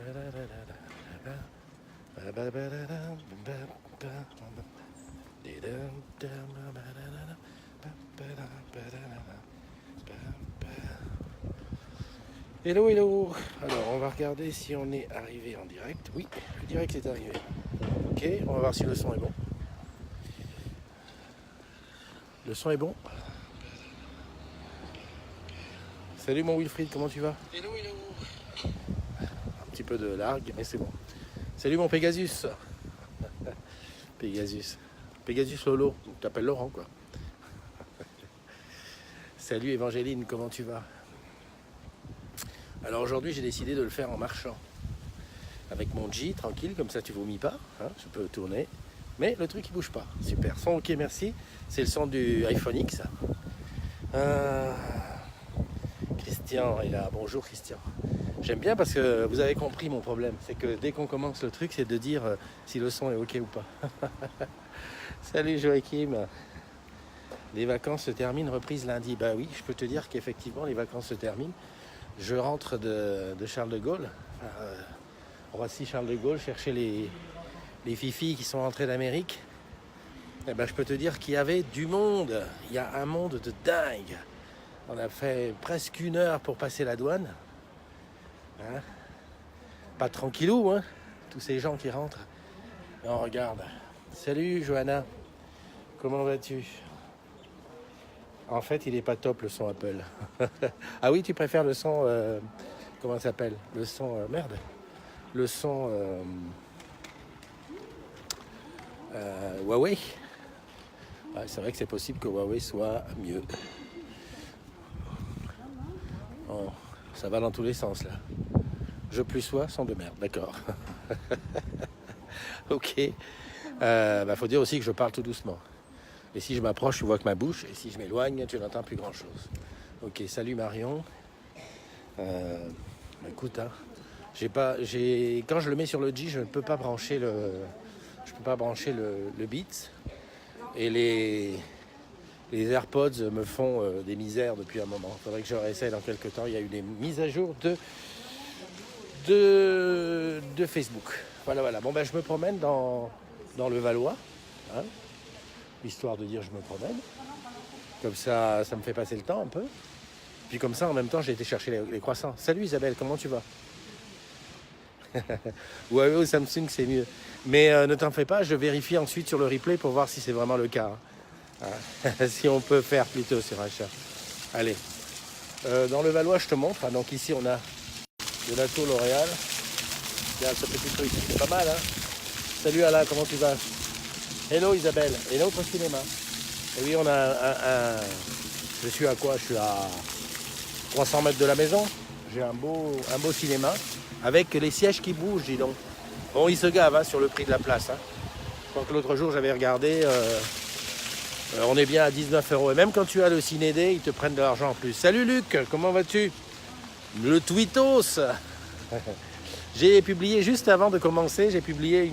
Hello, hello. Alors, on va regarder si on est arrivé en direct. Oui, le direct est arrivé. Ok, on va voir si le son est bon. Le son est bon. Salut mon Wilfried, comment tu vas? Hello, hello. Un petit peu de largue, mais c'est bon. Salut mon Pegasus. Pegasus. Pegasus Lolo, tu t'appelles Laurent quoi. Salut Évangéline, comment tu vas? Alors aujourd'hui j'ai décidé de le faire en marchant. Avec mon G, tranquille, comme ça tu vomis pas, hein, je peux tourner. Mais le truc il bouge pas, super. Son ok merci, c'est le son du iPhone X. Christian est là, bonjour Christian. J'aime bien parce que vous avez compris mon problème, c'est que dès qu'on commence le truc c'est de dire si le son est ok ou pas. Salut Joachim. Les vacances se terminent, reprise lundi. Bah oui, je peux te dire qu'effectivement les vacances se terminent. Je rentre de Charles de Gaulle, Roissy-Charles de Gaulle, chercher les fifis qui sont rentrés d'Amérique. Et ben, je peux te dire qu'il y avait du monde. Il y a un monde de dingue. On a fait presque 1 heure pour passer la douane. Hein, pas tranquillou, hein, tous ces gens qui rentrent. Et on regarde. Salut Johanna, comment vas-tu? En fait, il n'est pas top le son Apple. Ah oui, tu préfères le son... comment ça s'appelle? Le son... merde. Le son... Huawei. Ouais, c'est vrai que c'est possible que Huawei soit mieux. Oh, ça va dans tous les sens, là. Je plus sois, son de merde. D'accord. Ok. Faut dire aussi que je parle tout doucement. Et si je m'approche, tu vois que ma bouche. Et si je m'éloigne, tu n'entends plus grand-chose. Ok, salut Marion. Écoute, hein, quand je le mets sur le G, je ne peux pas brancher le Beats. Et les AirPods me font des misères depuis un moment. Il faudrait que je réessaye dans quelques temps. Il y a eu des mises à jour de Facebook. Voilà. Bon, je me promène dans le Valois. Hein, histoire de dire je me promène. Comme ça me fait passer le temps un peu. Puis comme ça, en même temps, j'ai été chercher les croissants. Salut Isabelle, comment tu vas? Ouais, au Samsung, c'est mieux. Mais ne t'en fais pas, je vérifie ensuite sur le replay pour voir si c'est vraiment le cas. Hein. Si on peut faire plutôt sur achat. Allez. Dans le Valois, je te montre. Ah, donc ici, on a de la tour L'Oréal. Il y a ce petit truc, c'est pas mal. Hein. Salut Alain, comment tu vas? Hello Isabelle, et notre cinéma. Et oui, on a je suis à quoi? Je suis à 300 mètres de la maison. J'ai un beau cinéma avec les sièges qui bougent, dis donc. Bon, ils se gavent hein, sur le prix de la place. Hein. Je crois que l'autre jour, j'avais regardé, on est bien à 19 €. Et même quand tu as le Ciné-D, ils te prennent de l'argent en plus. Salut Luc, comment vas-tu? Le Tweetos. J'ai publié, juste avant de commencer, j'ai publié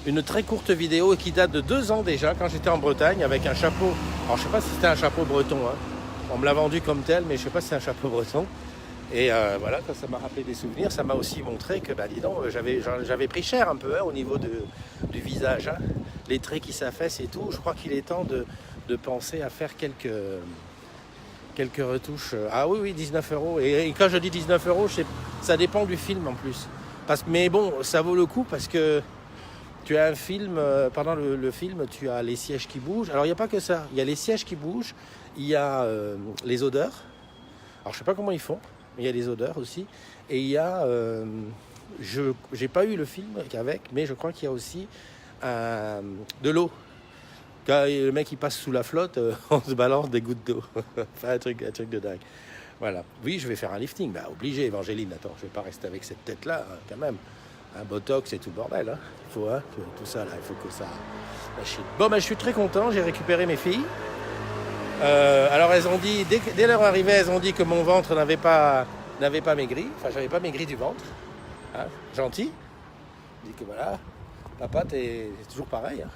une très courte vidéo qui date de 2 ans déjà, quand j'étais en Bretagne, avec un chapeau. Alors, je sais pas si c'était un chapeau breton. Hein. On me l'a vendu comme tel, mais je sais pas si c'est un chapeau breton. Et voilà, ça m'a rappelé des souvenirs. Ça m'a aussi montré que, dis donc, j'avais pris cher un peu hein, au niveau du visage. Hein. Les traits qui s'affaissent et tout. Je crois qu'il est temps de penser à faire quelques retouches. Ah oui, 19 €. Et quand je dis 19 €, ça dépend du film en plus. Mais bon, ça vaut le coup parce que tu as un film, pendant le film, tu as les sièges qui bougent. Alors, il n'y a pas que ça. Il y a les sièges qui bougent. Il y a les odeurs. Alors, je ne sais pas comment ils font, mais il y a les odeurs aussi. Et il y a... je n'ai pas eu le film avec, mais je crois qu'il y a aussi de l'eau. Quand le mec il passe sous la flotte, on se balance des gouttes d'eau. Enfin, un truc de dingue. Voilà. Oui, je vais faire un lifting. Obligé, Évangéline. Attends, je ne vais pas rester avec cette tête-là, hein, quand même. Un botox et tout le bordel. Hein. Il faut, hein, tout ça, là, il faut que ça lâche. Bon, je suis très content. J'ai récupéré mes filles. Alors, elles ont dit, dès leur arrivée, elles ont dit que mon ventre n'avait pas maigri. Enfin, j'avais pas maigri du ventre. Hein, gentil. Je dis que voilà, papa, c'est toujours pareil. Hein.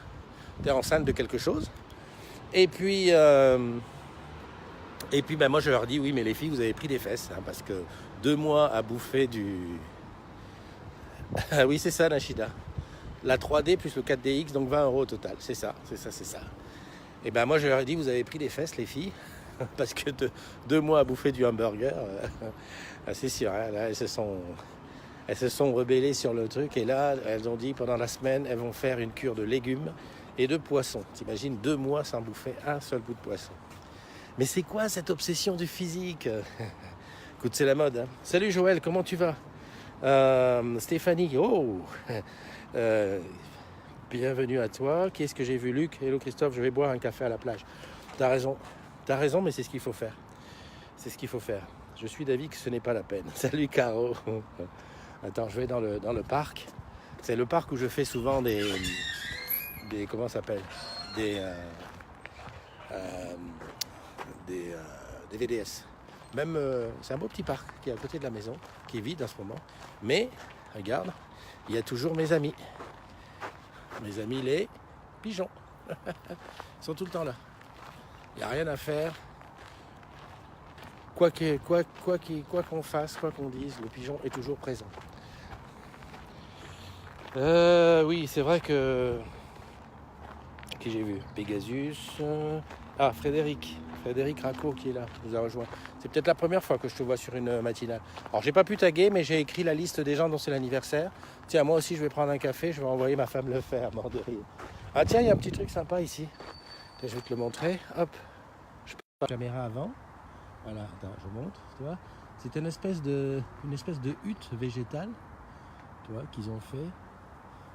T'es enceinte de quelque chose. Et puis, moi, je leur dis, oui, mais les filles, vous avez pris des fesses. Hein, parce que 2 mois à bouffer du Ah oui, c'est ça, Nashida. La 3D plus le 4DX, donc 20 euros au total. C'est ça, c'est ça, c'est ça. Et ben moi, je leur ai dit, vous avez pris des fesses, les filles, parce que 2 mois à bouffer du hamburger, c'est sûr, hein, là, elles se sont rebellées sur le truc. Et là, elles ont dit, pendant la semaine, elles vont faire une cure de légumes et de poissons. T'imagines, 2 mois sans bouffer un seul bout de poisson. Mais c'est quoi cette obsession du physique? Écoute, c'est la mode. Hein. Salut Joël, comment tu vas? Stéphanie, oh euh, bienvenue à toi. Qui est-ce que j'ai vu? Luc, hello Christophe, je vais boire un café à la plage. T'as raison, mais c'est ce qu'il faut faire. C'est ce qu'il faut faire. Je suis d'avis que ce n'est pas la peine. Salut Caro. Attends, je vais dans le parc. C'est le parc où je fais souvent des comment ça s'appelle? Des, euh, des VDS. Même, c'est un beau petit parc qui est à côté de la maison, qui est vide en ce moment. Mais, regarde, il y a toujours mes amis. Mes amis les pigeons. Ils sont tout le temps là. Il n'y a rien à faire. Quoi qu'on fasse, quoi qu'on dise, le pigeon est toujours présent. Oui, c'est vrai que... Qui j'ai vu? Pegasus. Ah, Frédéric Racco qui est là, nous a rejoint. C'est peut-être la première fois que je te vois sur une matinale. Alors, j'ai pas pu taguer, mais j'ai écrit la liste des gens dont c'est l'anniversaire. Tiens, moi aussi, je vais prendre un café, je vais envoyer ma femme le faire, mort de rire. Ah tiens, il y a un petit truc sympa ici. Tiens, je vais te le montrer. Hop, je prends la caméra avant. Voilà, attends, je montre, tu vois. C'est une espèce de hutte végétale, tu vois, qu'ils ont fait.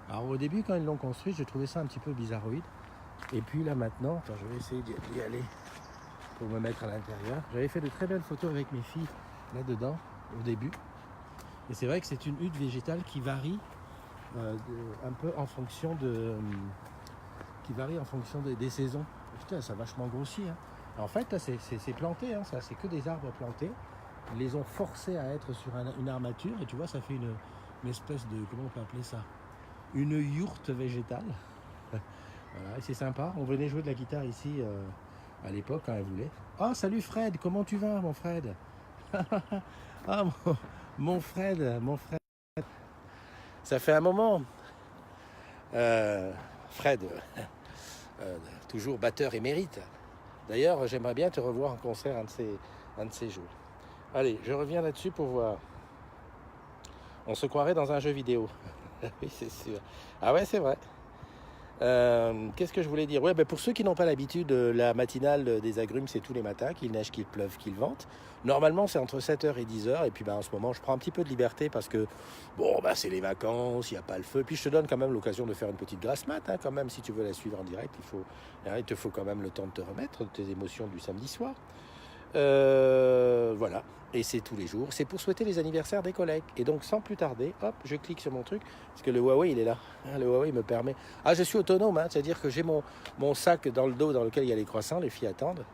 Alors au début, quand ils l'ont construit, j'ai trouvé ça un petit peu bizarroïde. Et puis là maintenant, attends, je vais essayer d'y aller pour me mettre à l'intérieur. J'avais fait de très belles photos avec mes filles là-dedans au début. Et c'est vrai que c'est une hutte végétale qui varie un peu en fonction des saisons. Putain, ça a vachement grossi. Hein. En fait, là, c'est planté, hein, ça, c'est que des arbres plantés. Ils les ont forcés à être sur une armature. Et tu vois, ça fait une espèce de... Comment on peut appeler ça? Une yourte végétale. Voilà, et c'est sympa. On venait jouer de la guitare ici à l'époque quand elle voulait. Oh, salut Fred, comment tu vas, mon Fred? Ah, mon Fred. Ça fait un moment. Fred, toujours batteur émérite. D'ailleurs, j'aimerais bien te revoir en concert un de ces jours. Allez, je reviens là-dessus pour voir. On se croirait dans un jeu vidéo. Oui, c'est sûr. Ah ouais, c'est vrai. Qu'est-ce que je voulais dire? Ouais, ben pour ceux qui n'ont pas l'habitude, la matinale des agrumes, c'est tous les matins, qu'il neige, qu'il pleuve, qu'il vente. Normalement, c'est entre 7h et 10h. Et puis, ben, en ce moment, je prends un petit peu de liberté parce que, bon, ben, c'est les vacances, il n'y a pas le feu. Puis, je te donne quand même l'occasion de faire une petite grasse mat. Hein, quand même, si tu veux la suivre en direct, il te faut quand même le temps de te remettre de tes émotions du samedi soir. Voilà, et c'est tous les jours. C'est pour souhaiter les anniversaires des collègues. Et donc, sans plus tarder, hop, je clique sur mon truc, parce que le Huawei, il est là. Le Huawei me permet... Ah, je suis autonome, hein, c'est-à-dire que j'ai mon sac dans le dos dans lequel il y a les croissants, les filles attendent.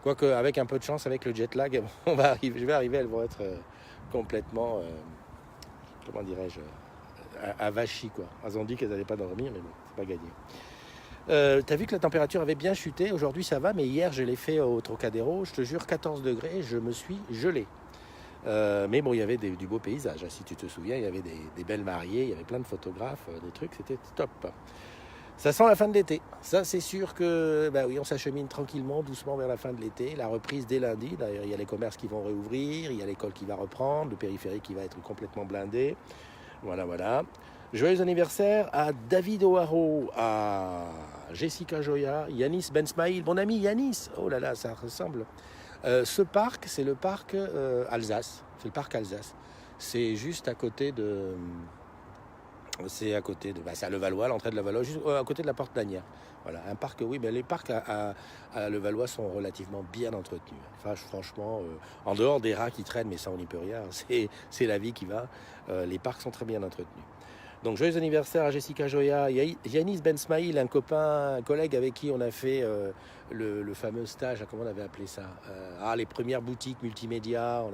Quoique, avec un peu de chance, avec le jet lag, je vais arriver, elles vont être complètement, comment dirais-je, avachies, quoi. Elles ont dit qu'elles n'allaient pas dormir, mais bon, c'est pas gagné. T'as vu que la température avait bien chuté, aujourd'hui ça va, mais hier je l'ai fait au Trocadéro, je te jure 14 degrés, je me suis gelé. Mais bon, il y avait du beau paysage, hein, si tu te souviens, il y avait des belles mariées, il y avait plein de photographes, des trucs, c'était top. Ça sent la fin de l'été, ça c'est sûr que, bah oui, on s'achemine tranquillement, doucement vers la fin de l'été, la reprise dès lundi, d'ailleurs il y a les commerces qui vont réouvrir, il y a l'école qui va reprendre, le périphérique qui va être complètement blindé, voilà. Joyeux anniversaire à David O'Haro, à Jessica Joya, Yanis Ben Smaïl, mon ami Yanis. Oh là là, ça ressemble. Ce parc, c'est le parc Alsace. C'est le parc Alsace. C'est juste à côté de... C'est à Levallois, l'entrée de Levallois, juste à côté de la porte d'Anières. Voilà, un parc, oui, mais les parcs à Levallois sont relativement bien entretenus. Enfin, franchement, en dehors des rats qui traînent, mais ça on n'y peut rien, c'est la vie qui va. Les parcs sont très bien entretenus. Donc, joyeux anniversaire à Jessica Joya, Yanis Ben Smaïl, un copain, un collègue avec qui on a fait le fameux stage, comment on avait appelé ça, les premières boutiques multimédia,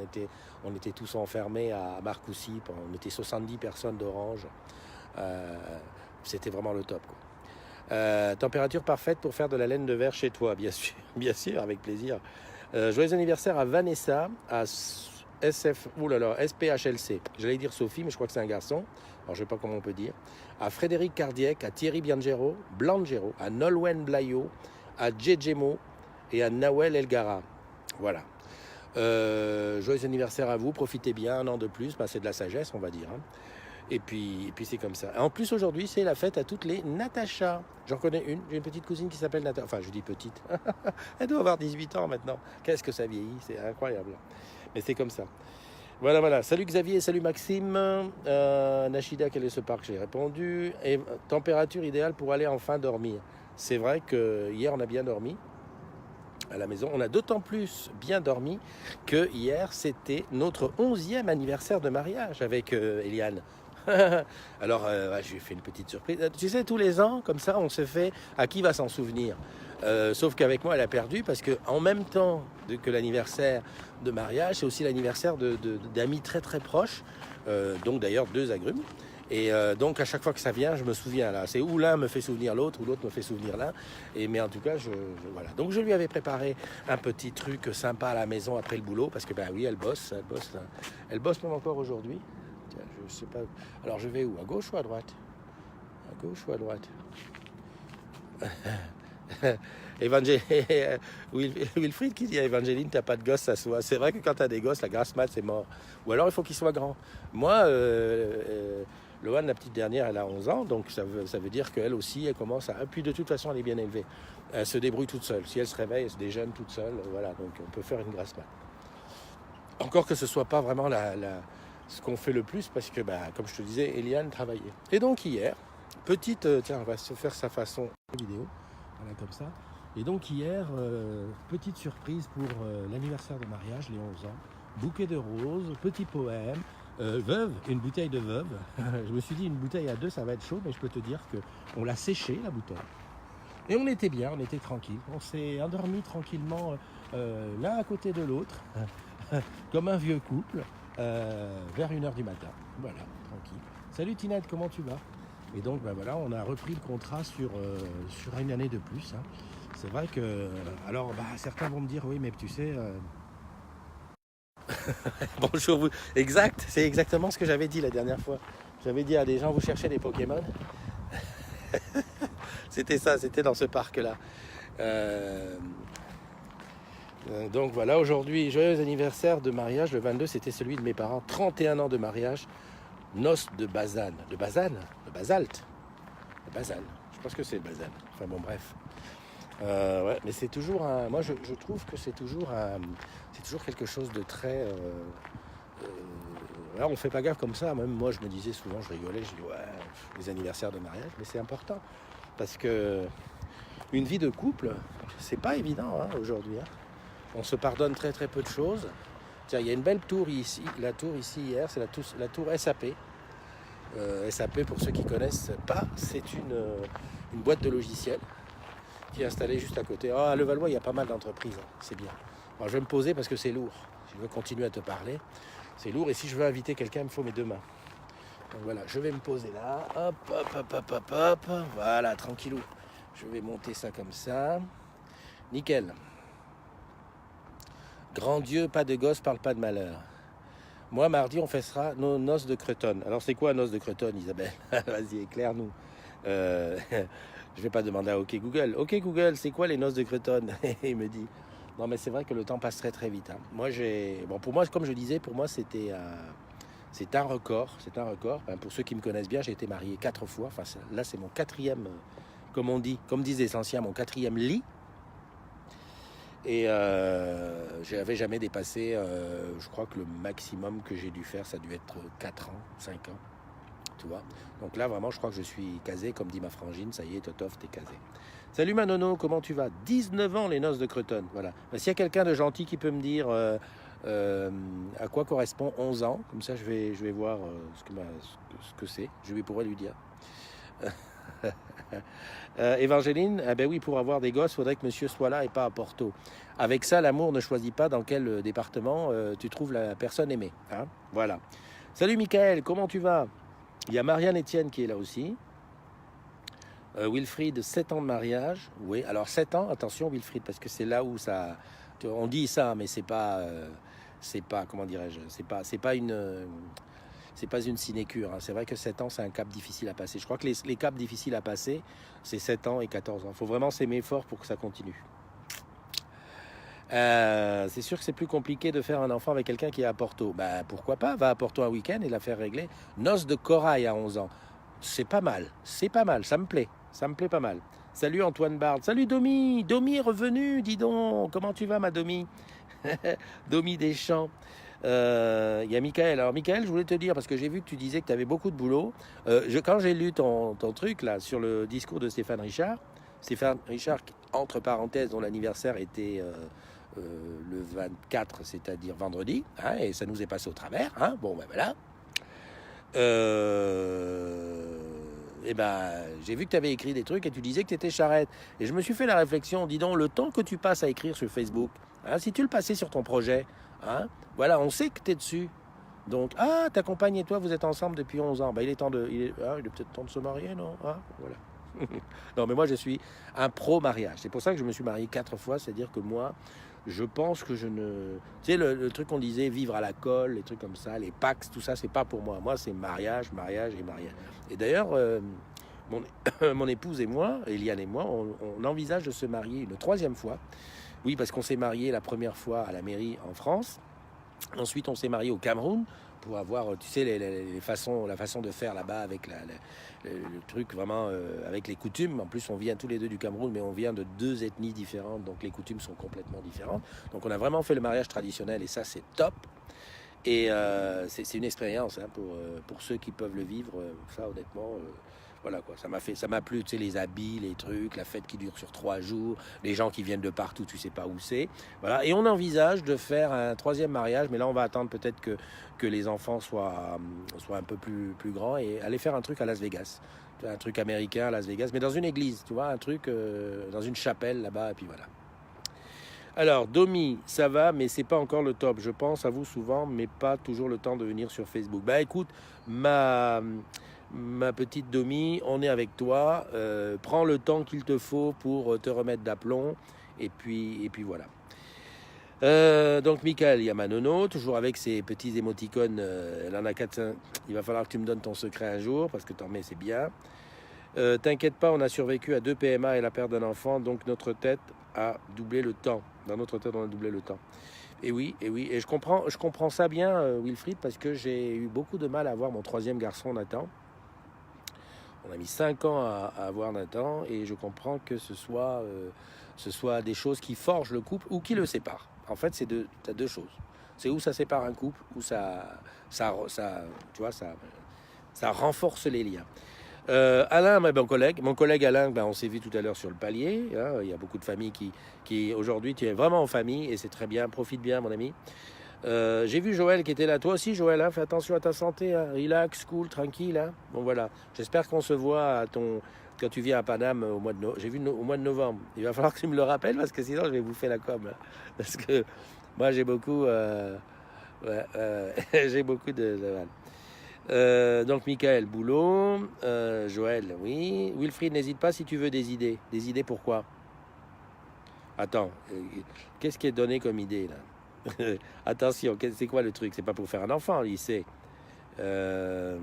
on était tous enfermés à Marcoussis, on était 70 personnes d'Orange. C'était vraiment le top, quoi. Température parfaite pour faire de la laine de verre chez toi, bien sûr, avec plaisir. Joyeux anniversaire à Vanessa, à SF, oulala, SPHLC. J'allais dire Sophie, mais je crois que c'est un garçon. Alors, je ne sais pas comment on peut dire. À Frédéric Cardiec, à Thierry Blangero, à Nolwenn Blayo, à Djedjemo et à Nawel Elgara. Voilà. Joyeux anniversaire à vous, profitez bien, un an de plus, c'est de la sagesse, on va dire. Hein. Et puis c'est comme ça. En plus, aujourd'hui, c'est la fête à toutes les Natacha. J'en connais une, j'ai une petite cousine qui s'appelle Natacha. Enfin, je dis petite. Elle doit avoir 18 ans maintenant. Qu'est-ce que ça vieillit, c'est incroyable. Mais c'est comme ça. Voilà. Salut Xavier, salut Maxime. Nashida, quel est ce parc? J'ai répondu. Et température idéale pour aller enfin dormir. C'est vrai que hier, on a bien dormi à la maison. On a d'autant plus bien dormi que hier, c'était notre 11e anniversaire de mariage avec Eliane. Alors, j'ai fait une petite surprise. Tu sais, tous les ans, comme ça, on se fait à qui va s'en souvenir. Sauf qu'avec moi, elle a perdu parce qu'en même temps que l'anniversaire de mariage, c'est aussi l'anniversaire d'amis très très proches. Donc d'ailleurs, 2 agrumes. Et donc à chaque fois que ça vient, je me souviens là. C'est où l'un me fait souvenir l'autre, ou l'autre me fait souvenir l'un. Mais en tout cas, voilà. Donc je lui avais préparé un petit truc sympa à la maison après le boulot, parce que oui, elle bosse même encore aujourd'hui. Tiens, je sais pas. Alors je vais où? À gauche ou à droite? À gauche ou à droite? Wilfried qui dit à Evangeline, t'as pas de gosse, ça soit. C'est vrai que quand t'as des gosses, la grasse mat, c'est mort. Ou alors il faut qu'ils soient grands. Moi, Loane, la petite dernière, elle a 11 ans, donc ça veut dire qu'elle aussi, elle commence à... Puis de toute façon, elle est bien élevée. Elle se débrouille toute seule. Si elle se réveille, elle se déjeune toute seule. Voilà, donc on peut faire une grasse mat. Encore que ce soit pas vraiment ce qu'on fait le plus, parce que, comme je te disais, Eliane travaillait. Et donc hier, petite... tiens, on va se faire sa façon vidéo. Voilà, comme ça. Et donc hier, petite surprise pour l'anniversaire de mariage, les 11 ans. Bouquet de roses, petit poème, veuve, une bouteille de veuve. Je me suis dit, une bouteille à 2, ça va être chaud, mais je peux te dire qu'on l'a séchée, la bouteille. Et on était bien, on était tranquille. On s'est endormi tranquillement l'un à côté de l'autre, comme un vieux couple, vers 1h du matin. Voilà, tranquille. Salut Tinette, comment tu vas? Et donc, voilà, on a repris le contrat sur une année de plus. Hein. C'est vrai que... Alors, certains vont me dire, oui, mais tu sais... Bonjour, vous. Exact, c'est exactement ce que j'avais dit la dernière fois. J'avais dit à des gens, vous cherchez des Pokémon. C'était ça, c'était dans ce parc-là. Donc voilà, aujourd'hui, joyeux anniversaire de mariage. Le 22, c'était celui de mes parents. 31 ans de mariage. Noces de Bazane. De Bazane? De basalte? De Bazane. Je pense que c'est le Bazane. Enfin bon, bref. Ouais, mais c'est toujours un... Moi, je trouve que c'est toujours quelque chose de très... Là, on fait pas gaffe comme ça. Même moi, je me disais souvent, je rigolais, je dis ouais, les anniversaires de mariage, mais c'est important. Parce que une vie de couple, c'est pas évident aujourd'hui. Hein. On se pardonne très très peu de choses. Tiens, il y a une belle tour ici. La tour ici hier, c'est la tour SAP. SAP, pour ceux qui ne connaissent pas, c'est une boîte de logiciels qui est installée juste à côté. À Levallois, il y a pas mal d'entreprises, hein. C'est bien. Alors, je vais me poser parce que c'est lourd. Si je veux continuer à te parler, c'est lourd. Et si je veux inviter quelqu'un, il me faut mes 2 mains. Donc voilà, je vais me poser là. Hop. Voilà, tranquillou. Je vais monter ça comme ça. Nickel. Grand Dieu, pas de gosse, parle pas de malheur. Moi, mardi, on fêtera nos noces de Cretonne. Alors, c'est quoi noces de Cretonne, Isabelle? Vas-y, éclaire-nous. Je vais pas demander à OK Google. OK Google, c'est quoi les noces de Cretonne? Il me dit. Non, mais c'est vrai que le temps passe très très vite. Hein. Moi, pour moi, comme je disais, pour moi, c'est un record. C'est un record. Pour ceux qui me connaissent bien, j'ai été marié 4 fois. Enfin, là, c'est mon 4e, comme disent les anciens, mon 4e lit. Et je n'avais jamais dépassé, je crois que le maximum que j'ai dû faire, ça a dû être 4 ans, 5 ans. Tu vois. Donc là, vraiment, je crois que je suis casé, comme dit ma frangine, ça y est, Totof, t'es casé. Salut Manono, comment tu vas? 19 ans, les noces de Cretonne. Voilà. S'il y a quelqu'un de gentil qui peut me dire à quoi correspond 11 ans, comme ça, je vais voir ce que c'est. Je vais pouvoir lui dire. Évangéline, ben oui, pour avoir des gosses, il faudrait que monsieur soit là et pas à Porto. Avec ça, l'amour ne choisit pas dans quel département tu trouves la personne aimée. Hein, voilà. Salut Michael, comment tu vas? Il y a Marianne Etienne qui est là aussi. Wilfried, 7 ans de mariage. Oui, alors 7 ans, attention Wilfried, parce que c'est là où ça... On dit ça, mais c'est pas c'est pas, comment dirais-je, c'est pas une sinécure. Hein. C'est vrai que 7 ans, c'est un cap difficile à passer. Je crois que les caps difficiles à passer, c'est 7 ans et 14 ans. Il faut vraiment s'aimer fort pour que ça continue. C'est sûr que c'est plus compliqué de faire un enfant avec quelqu'un qui est à Porto. Bah, pourquoi pas, va à Porto un week-end et la faire régler. Noce de corail à 11 ans. C'est pas mal, ça me plaît pas mal. Salut Antoine Bard, salut Domi, Domi est revenu, dis donc, comment tu vas ma Domi? Domi Deschamps. Il y a Michael. Alors Michael, je voulais te dire, parce que j'ai vu que tu disais que tu avais beaucoup de boulot. Quand j'ai lu ton truc là sur le discours de Stéphane Richard, entre parenthèses, dont l'anniversaire était le 24, c'est-à-dire vendredi, hein, et ça nous est passé au travers. Hein, bon, ben voilà. Et ben, j'ai vu que tu avais écrit des trucs et tu disais que tu étais charrette. Et je me suis fait la réflexion, dis donc, le temps que tu passes à écrire sur Facebook, hein, si tu le passais sur ton projet, hein, voilà, on sait que tu es dessus. Donc, ah, ta compagne et toi, vous êtes ensemble depuis 11 ans. Ben, il est peut-être temps de se marier, non? Ah, voilà. Non, mais moi, je suis un pro-mariage. C'est pour ça que je me suis marié 4 fois. C'est-à-dire que moi, je pense que je ne... Tu sais, le truc qu'on disait, vivre à la colle, les trucs comme ça, les Pax, tout ça, c'est pas pour moi. Moi, c'est mariage et mariage. Et d'ailleurs, mon épouse et moi, Eliane et moi, on envisage de se marier une 3e fois. Oui, parce qu'on s'est marié la première fois à la mairie en France. Ensuite, on s'est marié au Cameroun pour avoir, tu sais, la façon de faire là-bas avec le truc vraiment avec les coutumes. En plus, on vient tous les deux du Cameroun, mais on vient de 2 ethnies différentes, donc les coutumes sont complètement différentes. Donc, on a vraiment fait le mariage traditionnel et ça, c'est top. Et c'est une expérience hein, pour ceux qui peuvent le vivre. Ça, honnêtement, voilà quoi. Ça m'a plu. Tu sais, les habits, les trucs, la fête qui dure sur 3 jours, les gens qui viennent de partout, tu sais pas où c'est. Voilà. Et on envisage de faire un 3e mariage, mais là, on va attendre peut-être que les enfants soient un peu plus grands et aller faire un truc à Las Vegas. Un truc américain à Las Vegas, mais dans une église, tu vois, un truc dans une chapelle là-bas, et puis voilà. Alors, Domi, ça va, mais c'est pas encore le top. Je pense à vous souvent, mais pas toujours le temps de venir sur Facebook. Bah écoute, ma petite Domi, on est avec toi. Prends le temps qu'il te faut pour te remettre d'aplomb. Et puis voilà. Donc, Michael, il y a ma nono, toujours avec ses petits émoticônes. Elle en a 4-5. Il va falloir que tu me donnes ton secret un jour, parce que t'en mets, c'est bien. T'inquiète pas, on a survécu à 2 PMA et la perte d'un enfant, donc notre tête a doublé le temps. Dans notre tête, on a doublé le temps. Et oui. Et je comprends ça bien, Wilfried, parce que j'ai eu beaucoup de mal à avoir mon 3e garçon, Nathan. On a mis 5 ans à avoir Nathan, et je comprends que ce soit des choses qui forgent le couple ou qui le séparent. En fait, t'as 2 choses. C'est où ça sépare un couple, ou ça renforce les liens. Alain, mon collègue Alain, on s'est vu tout à l'heure sur le palier. Hein, il y a beaucoup de familles qui aujourd'hui, tu es vraiment en famille et c'est très bien. Profite bien, mon ami. J'ai vu Joël qui était là. Toi aussi, Joël, hein, fais attention à ta santé. Hein, relax, cool, tranquille. Hein. Bon, voilà. J'espère qu'on se voit quand tu viens à Paname au mois de novembre. Il va falloir que tu me le rappelles parce que sinon, je vais bouffer la com. Hein, parce que moi, j'ai beaucoup... j'ai beaucoup de donc Michael, boulot, Joël, oui. Wilfried, n'hésite pas si tu veux des idées. Des idées pourquoi? Attends, qu'est-ce qui est donné comme idée là? Attention, c'est quoi le truc? C'est pas pour faire un enfant au lycée. Ah,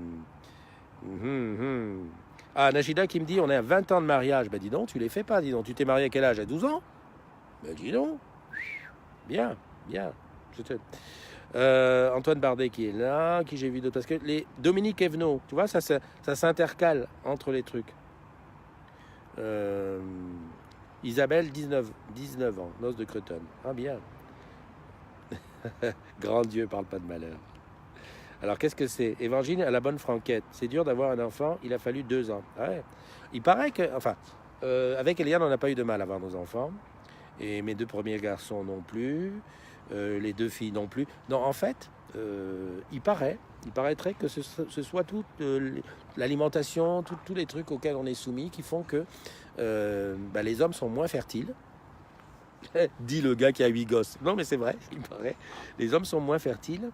Najida qui me dit on est à 20 ans de mariage. Ben dis donc, tu les fais pas, dis donc. Tu t'es marié à quel âge? À 12 ans? Ben dis donc. Bien. Antoine Bardet qui est là, qui j'ai vu d'autres, parce que les Dominique Evenot, tu vois, ça s'intercale entre les trucs. Isabelle, 19 ans, noce de Cretonne. Ah bien. Grand Dieu, parle pas de malheur. Alors qu'est-ce que c'est? Évangile à la bonne franquette. C'est dur d'avoir un enfant, il a fallu 2 ans. Ah ouais. Il paraît que, avec Eliane, on n'a pas eu de mal à avoir nos enfants. Et mes 2 premiers garçons non plus. Les 2 filles non plus. Non, en fait, il paraîtrait que ce soit toute l'alimentation, tous les trucs auxquels on est soumis qui font que les hommes sont moins fertiles. Dit le gars qui a 8 gosses. Non, mais c'est vrai, il paraît. Les hommes sont moins fertiles.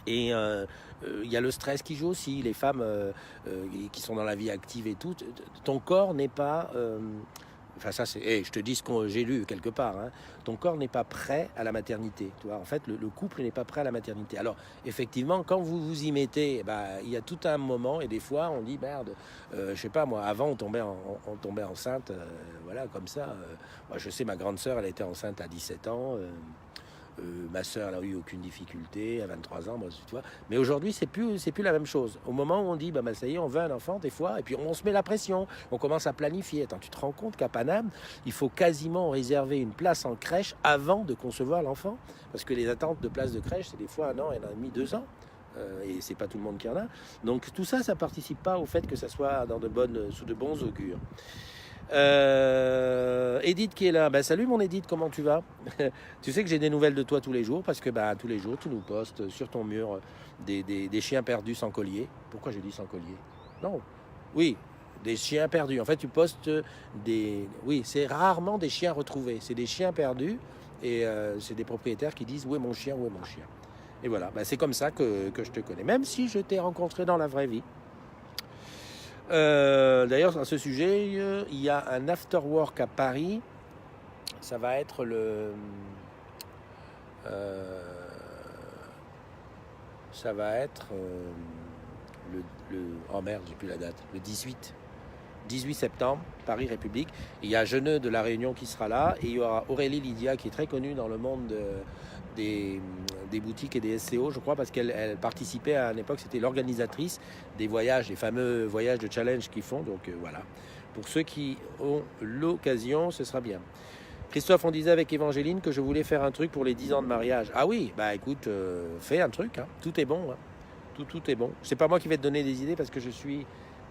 Et il y a le stress qui joue aussi. Les femmes qui sont dans la vie active et tout, ton corps n'est pas... Enfin, ça, c'est. Je te dis ce que j'ai lu quelque part. Hein. Ton corps n'est pas prêt à la maternité. Tu vois, en fait, le couple n'est pas prêt à la maternité. Alors, effectivement, quand vous vous y mettez, il y a tout un moment, et des fois, on dit merde. Je sais pas, moi, avant, on tombait enceinte, voilà, comme ça. Moi, je sais, ma grande sœur, elle était enceinte à 17 ans. Ma sœur n'a eu aucune difficulté à 23 ans, moi, tu vois. Mais aujourd'hui, c'est plus la même chose. Au moment où on dit, ça y est, on veut un enfant, des fois, et puis on se met la pression, on commence à planifier. Attends, tu te rends compte qu'à Paname, il faut quasiment réserver une place en crèche avant de concevoir l'enfant, parce que les attentes de place de crèche, c'est des fois 1 an, 1 an et demi, 2 ans. Et c'est pas tout le monde qui en a. Donc tout ça, ça participe pas au fait que ça soit sous de bons augures. Edith qui est là. Salut mon Edith, comment tu vas? Tu sais que j'ai des nouvelles de toi tous les jours parce que tous les jours tu nous postes sur ton mur des chiens perdus sans collier. Pourquoi j'ai dit sans collier? Non, oui, des chiens perdus. En fait, tu postes oui, c'est rarement des chiens retrouvés. C'est des chiens perdus et c'est des propriétaires qui disent où est mon chien, où est mon chien. Et voilà, c'est comme ça que je te connais, même si je t'ai rencontré dans la vraie vie. D'ailleurs, à ce sujet, il y a un after work à Paris. Ça va être oh merde, j'ai plus la date. Le 18 septembre, Paris République. Il y a Geneux de la Réunion qui sera là. Et il y aura Aurélie Lydia qui est très connue dans le monde des boutiques et des SEO, je crois, parce qu'elle participait à une époque, c'était l'organisatrice des voyages, les fameux voyages de challenge qu'ils font. Donc voilà. Pour ceux qui ont l'occasion, ce sera bien. Christophe, on disait avec Évangéline que je voulais faire un truc pour les 10 ans de mariage. Ah oui, écoute, fais un truc. Hein. Tout est bon. Hein. Tout est bon. C'est pas moi qui vais te donner des idées parce que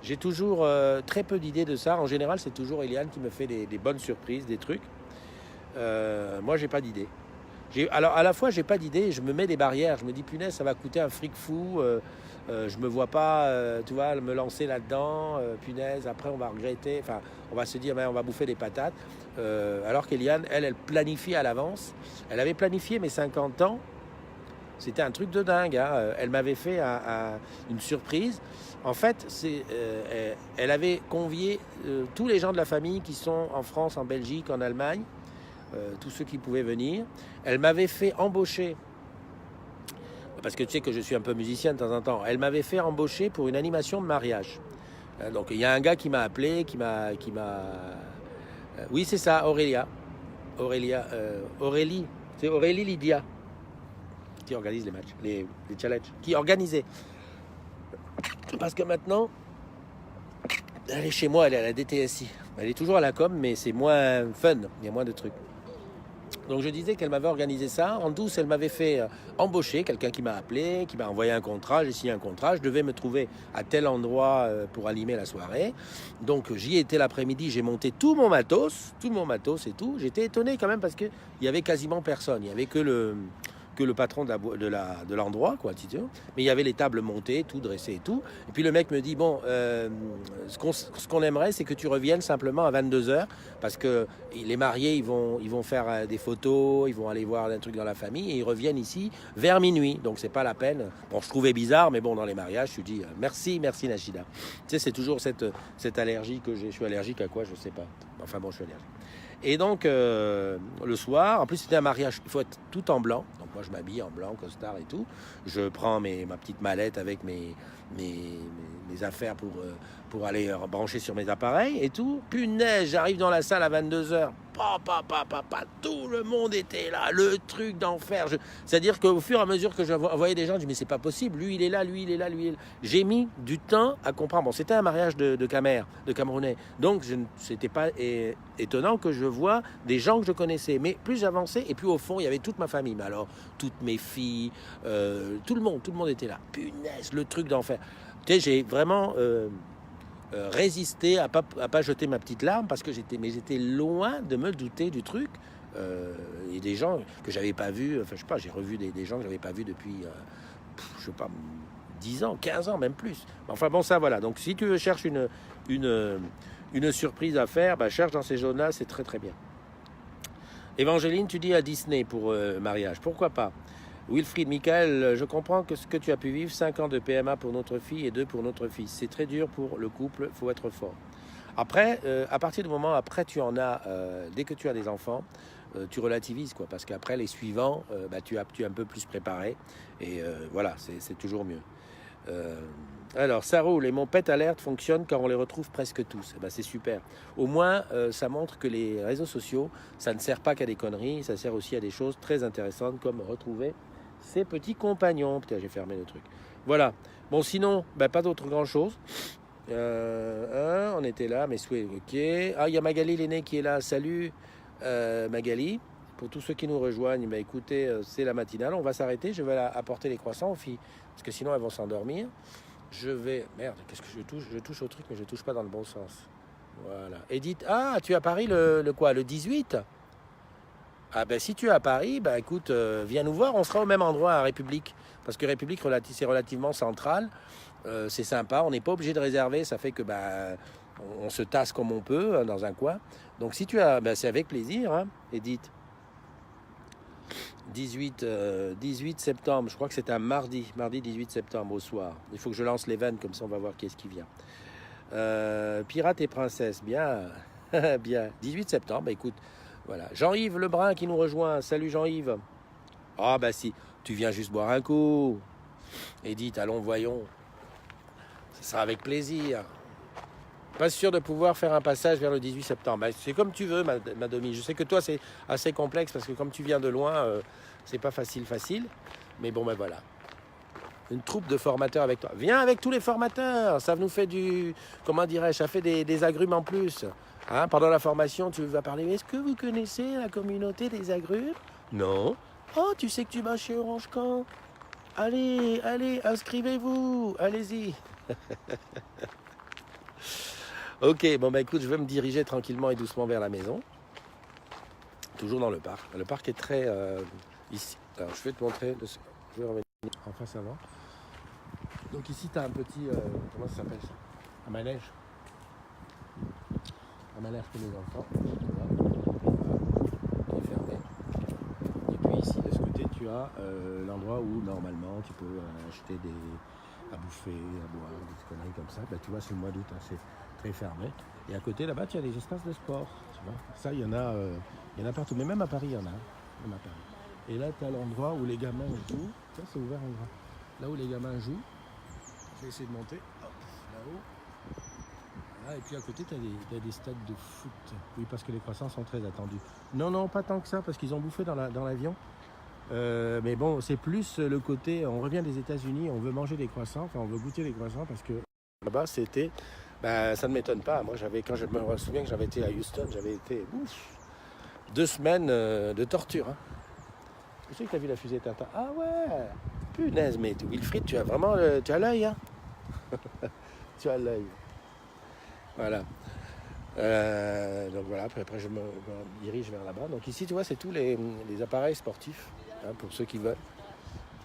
j'ai toujours très peu d'idées de ça. En général, c'est toujours Eliane qui me fait des bonnes surprises, des trucs. Moi, j'ai pas d'idée. Alors, à la fois, j'ai pas d'idée et je me mets des barrières. Je me dis, punaise, ça va coûter un fric fou. Je me vois pas, tu vois, me lancer là-dedans. Punaise, après, on va regretter. Enfin, on va se dire, on va bouffer des patates. Alors qu'Eliane, elle planifie à l'avance. Elle avait planifié mes 50 ans. C'était un truc de dingue. Hein. Elle m'avait fait une surprise. En fait, elle avait convié tous les gens de la famille qui sont en France, en Belgique, en Allemagne, tous ceux qui pouvaient venir. Elle m'avait fait embaucher, parce que tu sais que je suis un peu musicien de temps en temps, elle m'avait fait embaucher pour une animation de mariage. Donc il y a un gars qui m'a appelé, oui, c'est ça, Aurélie, c'est Aurélie Lydia, qui organise les matchs, les challenges, qui organisait. Parce que maintenant, elle est chez moi, elle est à la DTSI. Elle est toujours à la com, mais c'est moins fun, il y a moins de trucs. Donc je disais qu'elle m'avait organisé ça. En douce, elle m'avait fait embaucher, quelqu'un qui m'a appelé, qui m'a envoyé un contrat, j'ai signé un contrat. Je devais me trouver à tel endroit pour animer la soirée. Donc j'y étais l'après-midi, j'ai monté tout mon matos et tout. J'étais étonné quand même parce qu'il y avait quasiment personne. Il n'y avait que le patron de l'endroit, quoi, tu sais. Mais il y avait les tables montées, tout dressé et tout. Et puis le mec me dit, ce qu'on aimerait, c'est que tu reviennes simplement à 22h, parce que les mariés, ils vont faire des photos, ils vont aller voir un truc dans la famille, et ils reviennent ici vers minuit. Donc c'est pas la peine. Bon, je trouvais bizarre, mais bon, dans les mariages, je dis merci Nachida. Tu sais, c'est toujours cette allergie que j'ai. Je suis allergique à quoi, je sais pas. Enfin bon, je suis allergique. Et donc, le soir, en plus c'était un mariage, il faut être tout en blanc. Donc moi je m'habille en blanc, costard et tout. Je prends ma petite mallette avec mes affaires pour aller brancher sur mes appareils et tout. Punaise, j'arrive dans la salle à 22h. Tout le monde était là, le truc d'enfer. C'est-à-dire qu'au fur et à mesure que je voyais des gens, je dis mais c'est pas possible, lui il est là, lui il est là, lui il est là. J'ai mis du temps à comprendre. Bon, c'était un mariage de Camerounais, donc c'était pas étonnant que je vois des gens que je connaissais. Mais plus j'avançais et plus au fond il y avait toute ma famille. Mais alors toutes mes filles, tout le monde était là. Punaise, le truc d'enfer. Tu sais, j'ai vraiment résister à pas jeter ma petite larme parce que j'étais loin de me douter du truc. Et des gens que j'avais pas vus, enfin je sais pas, j'ai revu des gens que j'avais pas vus depuis je sais pas 10 ans, 15 ans, même plus. Enfin bon, ça voilà. Donc si tu cherches une surprise à faire, cherche dans ces zones-là, c'est très très bien. Évangéline, tu dis à Disney pour mariage, pourquoi pas? Wilfried, Michael, je comprends que ce que tu as pu vivre, 5 ans de PMA pour notre fille et 2 pour notre fils. C'est très dur pour le couple, il faut être fort. Après, à partir du moment après tu en as, dès que tu as des enfants, tu relativises quoi, parce qu'après les suivants, tu es un peu plus préparé et voilà, c'est toujours mieux. Euh, alors, ça roule et mon pet alert fonctionne quand on les retrouve presque tous. Eh ben, c'est super. Au moins, ça montre que les réseaux sociaux, ça ne sert pas qu'à des conneries, ça sert aussi à des choses très intéressantes comme retrouver ses petits compagnons. Putain, j'ai fermé le truc. Voilà. Bon, sinon, pas d'autre grand-chose. On était là, mes souhaits, ok. Ah, il y a Magali l'aînée qui est là. Salut, Magali. Pour tous ceux qui nous rejoignent, écoutez, c'est la matinale. On va s'arrêter. Je vais apporter les croissants aux filles parce que sinon elles vont s'endormir. Je vais... Merde, qu'est-ce que je touche? Je touche au truc, mais je touche pas dans le bon sens. Voilà. Edith, ah, tu es à Paris le quoi? Le 18? Ah ben si tu es à Paris, écoute, viens nous voir, on sera au même endroit à République. Parce que République, c'est relativement central. C'est sympa, on n'est pas obligé de réserver, ça fait que on se tasse comme on peut dans un coin. Donc si tu as, c'est avec plaisir, hein, Edith. 18 septembre, je crois que c'est un mardi 18 septembre au soir. Il faut que je lance l'event, comme ça on va voir qui est-ce qui vient. Pirate et princesse, bien, bien. 18 septembre, écoute, voilà. Jean-Yves Lebrun qui nous rejoint, salut Jean-Yves. Ah si, tu viens juste boire un coup. Edith, allons, voyons. Ce sera avec plaisir. Pas sûr de pouvoir faire un passage vers le 18 septembre. C'est comme tu veux, ma Domi. Je sais que toi, c'est assez complexe parce que comme tu viens de loin, c'est pas facile. Mais bon, voilà. Une troupe de formateurs avec toi. Viens avec tous les formateurs. Ça nous fait comment dirais-je, ça fait des agrumes en plus. Hein, pendant la formation, tu vas parler. Est-ce que vous connaissez la communauté des agrumes? Non. Oh, tu sais que tu vas chez Orange Camp? Allez, inscrivez-vous. Allez-y. Ok, écoute, je vais me diriger tranquillement et doucement vers la maison. Toujours dans le parc. Le parc est très ici. Alors, je vais te montrer. Je vais revenir en face avant. Donc ici, tu as un petit... comment ça s'appelle ça? Un manège. Un manège pour les enfants. Qui est fermé. Et puis ici, de ce côté, tu as l'endroit où, normalement, tu peux acheter à bouffer, à boire, des conneries comme ça. Tu vois, c'est le mois d'août, hein, c'est très fermé. Et à côté, là-bas, tu as des espaces de sport. Tu vois. Ça, il y en a partout. Mais même à Paris, il y en a. Même à Paris. Et là, tu as l'endroit où les gamins jouent. Ça, c'est ouvert en grand. Là où les gamins jouent. Je vais essayer de monter. Hop, là-haut. Voilà. Et puis à côté, tu as des stades de foot. Oui, parce que les croissants sont très attendus. Non, pas tant que ça, parce qu'ils ont bouffé dans l'avion. Mais bon, c'est plus le côté, on revient des États-Unis, on veut manger des croissants, on veut goûter des croissants parce que là-bas c'était, ça ne m'étonne pas. Moi, quand je me souviens que j'avais été à Houston, j'avais été 2 semaines de torture. Hein. Tu sais que tu as vu la fusée Tintin? Ah ouais, punaise, mais Wilfried, tu as vraiment tu as l'œil. Hein. Tu as l'œil. Voilà. Donc voilà, après je me dirige vers là-bas. Donc ici, tu vois, c'est tous les appareils sportifs, hein, pour ceux qui veulent.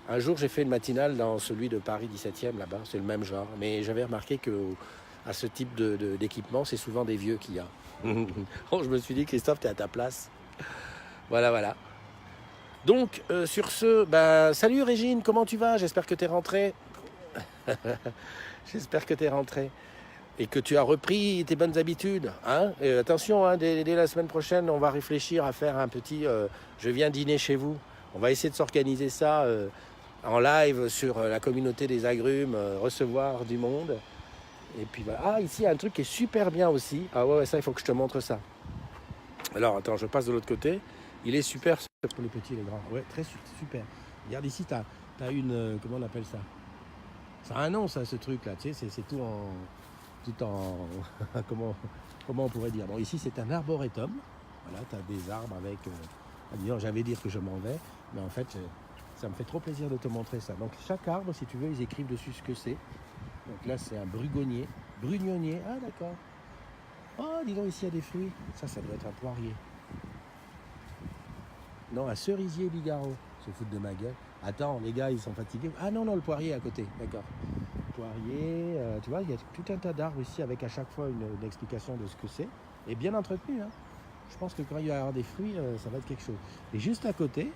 Un jour, j'ai fait une matinale dans celui de Paris 17e, là-bas, c'est le même genre. Mais j'avais remarqué qu'à ce type d'équipement, c'est souvent des vieux qu'il y a. Bon, je me suis dit, Christophe, tu es à ta place. Voilà. Donc, sur ce, salut Régine, comment tu vas? J'espère que tu es rentrée. J'espère que tu es rentrée. Et que tu as repris tes bonnes habitudes. Hein. Et attention, hein, dès la semaine prochaine, on va réfléchir à faire un petit je viens dîner chez vous. On va essayer de s'organiser ça en live sur la communauté des agrumes, recevoir du monde. Et puis voilà. Ah, ici, il y a un truc qui est super bien aussi. Ah ouais, ça, il faut que je te montre ça. Alors, attends, je passe de l'autre côté. Il est super pour les petits et les grands. Ouais, très super. Regarde ici, tu as une... comment on appelle ça? Ça a un nom, ça, ce truc-là. Tu sais, c'est tout en... comment on pourrait dire. Bon, ici, c'est un arboretum. Voilà, tu as des arbres avec... disons, j'allais dire que je m'en vais, mais en fait, ça me fait trop plaisir de te montrer ça. Donc, chaque arbre, si tu veux, ils écrivent dessus ce que c'est. Donc là, c'est un brugonnier. Brugnonnier, ah d'accord. Oh, dis donc, ici, il y a des fruits. Ça doit être un poirier. Non, un cerisier Bigaro. Se foutent de ma gueule. Attends, les gars, ils sont fatigués. Ah non, le poirier à côté, d'accord. Poirier, tu vois, il y a tout un tas d'arbres ici avec à chaque fois une explication de ce que c'est. Et bien entretenu, hein. Je pense que quand il va y avoir des fruits, ça va être quelque chose. Et juste à côté,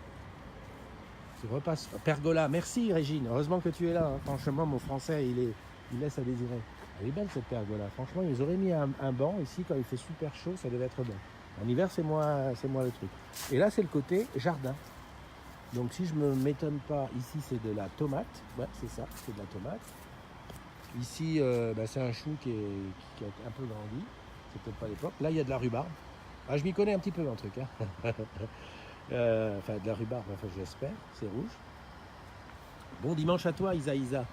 tu repasses. Pergola, merci Régine, heureusement que tu es là. Hein. Franchement, mon français, il laisse à désirer. Elle est belle cette pergola. Franchement, ils auraient mis un banc ici quand il fait super chaud, ça devait être bon. En hiver, c'est moins le truc. Et là, c'est le côté jardin. Donc si je me m'étonne pas, ici c'est de la tomate. Ouais, c'est ça, c'est de la tomate. Ici, c'est un chou qui a un peu grandi. C'est peut-être pas l'époque. Là, il y a de la rhubarbe. Ah, je m'y connais un petit peu en truc. Hein. Enfin, de la rhubarbe, enfin, j'espère. C'est rouge. Bon dimanche à toi, Isa.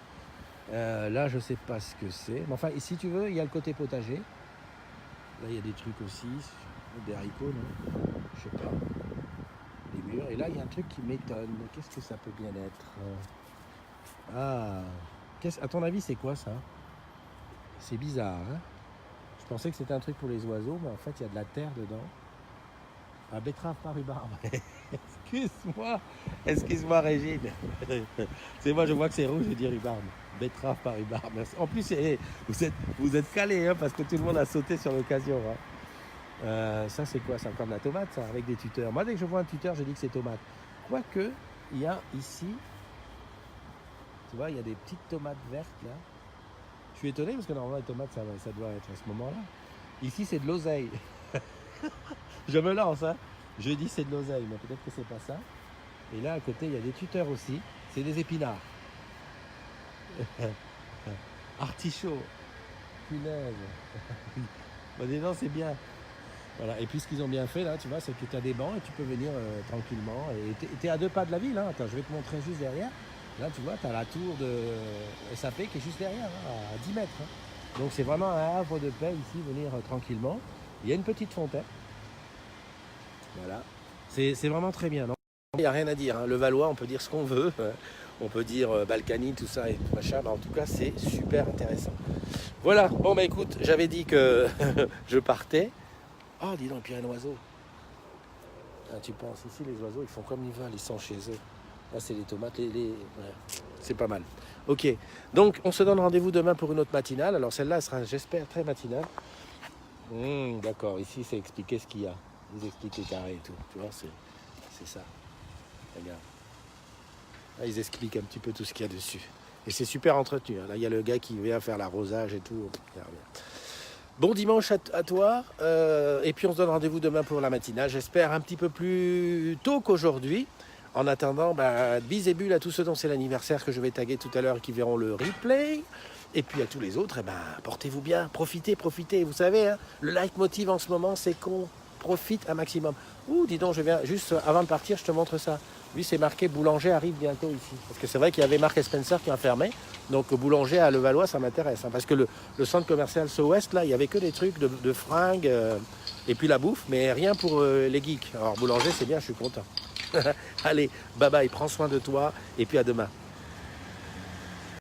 Là, je sais pas ce que c'est. Mais enfin, si tu veux, il y a le côté potager. Là, il y a des trucs aussi. Des haricots, non? Je sais pas. Des murs. Et là, il y a un truc qui m'étonne. Qu'est-ce que ça peut bien être? Ah, à ton avis, c'est quoi ça? C'est bizarre, hein? Je pensais que c'était un truc pour les oiseaux, mais en fait, il y a de la terre dedans. Ah, betterave par rhubarbe. Excuse-moi, Régine. C'est moi, je vois que c'est rouge, je dis rhubarbe. Betterave par rhubarbe. Merci. En plus, vous êtes calés, hein, parce que tout le monde a sauté sur l'occasion. Hein. Ça, c'est quoi? C'est encore de la tomate, ça, avec des tuteurs. Moi, dès que je vois un tuteur, je dis que c'est tomate. Quoique, il y a ici, tu vois, il y a des petites tomates vertes, là. Je suis étonné, parce que normalement, les tomates, ça doit être à ce moment-là. Ici, c'est de l'oseille. Je me lance, hein. Je dis c'est de l'oseille, mais peut-être que c'est pas ça. Et là, à côté, il y a des tuteurs aussi. C'est des épinards. Artichaut. Punaise. Bon, dis donc, c'est bien. Voilà. Et puis, ce qu'ils ont bien fait, là, tu vois, c'est que tu as des bancs et tu peux venir tranquillement. Et tu es à 2 pas de la ville. Hein. Attends, je vais te montrer juste derrière. Là, tu vois, tu as la tour de SAP qui est juste derrière, hein, à 10 mètres. Hein. Donc, c'est vraiment un havre de paix ici, venir tranquillement. Il y a une petite fontaine. Voilà. C'est vraiment très bien. Non, il n'y a rien à dire. Hein. Le Valois, on peut dire ce qu'on veut. On peut dire Balkany, tout ça et machin. Mais en tout cas, c'est super intéressant. Voilà. Bon, bah écoute, j'avais dit que je partais. Oh, dis donc, puis il y a un oiseau. Ah, tu penses, ici, les oiseaux, ils font comme ils veulent. Ils sont chez eux. Là, c'est les tomates. Ouais. C'est pas mal. Ok. Donc, on se donne rendez-vous demain pour une autre matinale. Alors, celle-là, elle sera, j'espère, très matinale. D'accord. Ici, c'est expliquer ce qu'il y a. Ils expliquent les carrés et tout, tu vois, c'est ça. Regarde. Là, ils expliquent un petit peu tout ce qu'il y a dessus. Et c'est super entretenu. Hein. Là, il y a le gars qui vient faire l'arrosage et tout. Bon dimanche à toi. Et puis, on se donne rendez-vous demain pour la matinale. J'espère un petit peu plus tôt qu'aujourd'hui. En attendant, bis et bulles à tous ceux dont c'est l'anniversaire que je vais taguer tout à l'heure et qui verront le replay. Et puis à tous les autres, portez-vous bien. Profitez. Vous savez, hein, le leitmotiv en ce moment, c'est qu'on profite un maximum. Ouh, dis donc, je viens juste avant de partir, je te montre ça. Lui, c'est marqué Boulanger arrive bientôt ici. Parce que c'est vrai qu'il y avait Mark & Spencer qui a fermé. Donc Boulanger à Levallois, ça m'intéresse. Hein, parce que le centre commercial SO-Ouest, là, il n'y avait que des trucs de fringues et puis la bouffe, mais rien pour les geeks. Alors Boulanger, c'est bien, je suis content. Allez, bye bye, prends soin de toi et puis à demain.